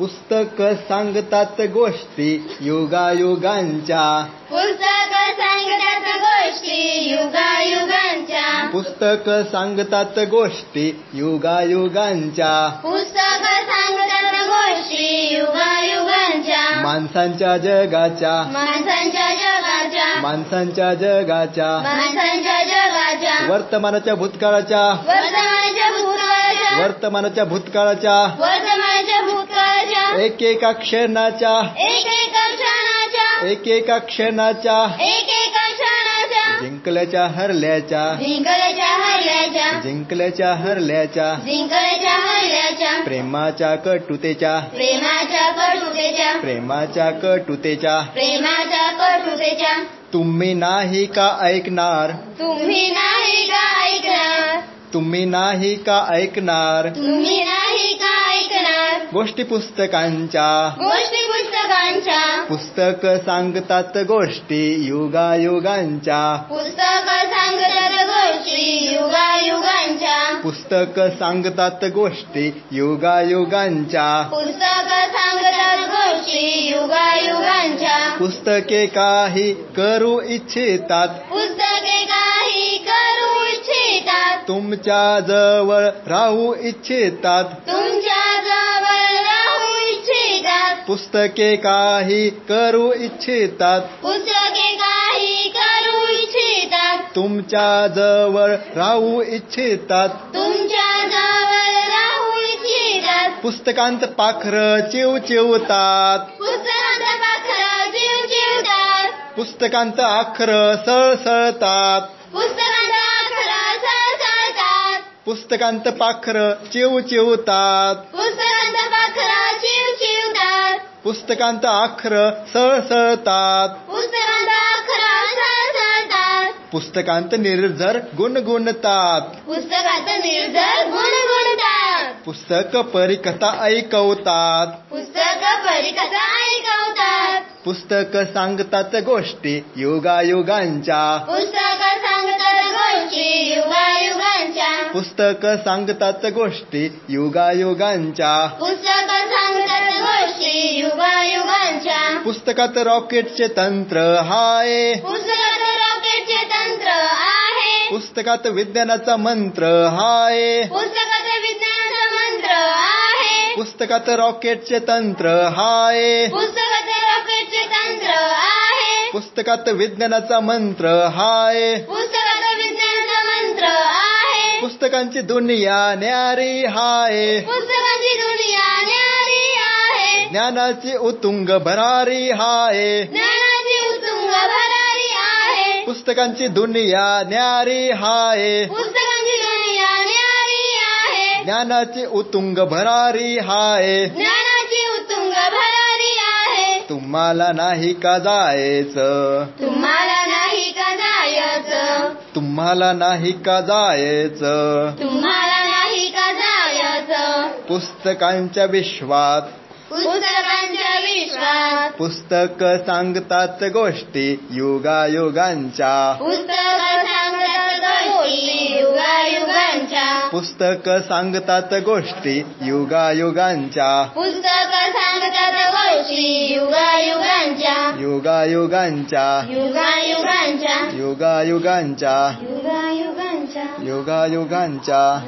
पुस्तक सांगतात गोष्टी युगायुगांच्या. पुस्तक सांगतात गोष्टी युगायुगांच्या. पुस्तक सांगतात गोष्टी युगायुगांच्या. पुस्तक सांगतात गोष्टी युगायुगांच्या. माणसांच्या जगाच्या. माणसांच्या जगाच्या. माणसांच्या जगाच्या. माणसांच्या जगाच्या. वर्तमानाच्या भूतकाळाच्या. वर्तमानाच्या भूतकाळाच्या. वर्तमानाच्या भूतकाळाच्या. वर्तमानाच्या भूतकाळाच्या. एकेका क्षणाच्या. एकेका क्षणाच्या. एकेका क्षणाच्या. एकेका क्षणाच्या. जिंकल्याच्या हरल्याच्या. जिंकल्याच्या हरल्याच्या. जिंकल्याच्या हरल्याच्या. जिंकल्याच्या हरल्याच्या. प्रेमाच्या कटुतेच्या. प्रेमाच्या कटुतेच्या. प्रेमाच्या कटुतेच्या. प्रेमाच्या कटुतेच्या. तुम्ही नाही का ऐकणार. तुम्ही नाही का ऐकणार. तुम्ही नाही का ऐकणार. तुम्ही नाही का ऐकणार. गोष्टी पुस्तकांच्या. गोष्टी पुस्तकांच्या. पुस्तक सांगतात गोष्टी युगायुगांच्या. पुस्तक सांगतात गोष्टी युगायुगांच्या. पुस्तक सांगतात गोष्टी युगायुगांच्या. पुस्तक सांगतात गोष्टी युगायुगांच्या. पुस्तके काही करू इच्छितात. पुस्तके काही करू इच्छितात. तुमच्या जवळ राहू इच्छितात. तुमच्या जवळ राहू इच्छितात. पुस्तके काही करू इच्छितात. पुस्तके काही करू इच्छितात. तुमच्या जवळ राहू इच्छितात. तुमच्या जवळ राहू इच्छितात. पुस्तकांत पाखरं चिवचिवतात. पुस्तकांत पाखरं चिवचिवतात. पुस्तकांत अक्षरं सळसळतात. पुस्तकांत अक्षरं सळसळतात. पुस्तकांत पाखरं चिवचिवतात. पुस्तकांत पाखरं चिवचिवतात. पुस्तकांत अक्षरं सळसळतात. पुस्तकांत अक्षरं सळसळतात. पुस्तकांत निर्झर गुणगुणतात. पुस्तकांत निर्झर गुणगुणतात. पुस्तक परिकथा ऐकवतात. पुस्तक परिकथा ऐकवतात. पुस्तक सांगतात गोष्टी युगायुगांच्या. पुस्तक सांगतात गोष्टी युगायुगांच्या. पुस्तक सांगतात गोष्टी युगायुगांच्या. पुस्तक सांगतात गोष्टी युगायुगांच्या. पुस्तकात रॉकेटचे तंत्र हाय. पुस्तकात रॉकेटचे तंत्र आहे. पुस्तकात विज्ञानाचा मंत्र हाय. पुस्तकात विज्ञानाचा मंत्र आहे. पुस्तकात रॉकेटचे तंत्र हाय. पुस्तकात रॉकेटचे तंत्र आहे. पुस्तकात विज्ञानाचा मंत्र हाय. पुस्तकात विज्ञानाचा मंत्र आहे. पुस्तकांची दुनिया न्यारी हाय. पुस्तकांची दुनिया न्यारी आहे. ज्ञानाची उतुंग भरारी हाय. ज्ञानाची उत्तुंग भरारी आहे. पुस्तकांची दुनिया न्यारी हाय. पुस्तकांची दुनिया न्यारी आहे. ज्ञानाची उतुंग भरारी हाय. ज्ञानाची उत्तुंग भरारी आहे. तुम्हाला नाही का जायचं. तुम्हाला नाही का जायचं. तुम्हाला नाही का जायचं. तुम्हाला नाही का जायचं. पुस्तकांच्या विश्वात. पुस्तकांच्या विश्वात. पुस्तक सांगतात गोष्टी युगायुगांच्या. पुस्तक सांगतात गोष्टी युगायुगांच्या. पुस्तक सांगतात गोष्टी युगायुगांच्या. पुस्तक सांगतात गोष्टी युगायुगांच्या. युगायुगांच्या. युगायुगांच्या. युगायुगांच्या. युगायुगांच्या. युगायुगांच्या.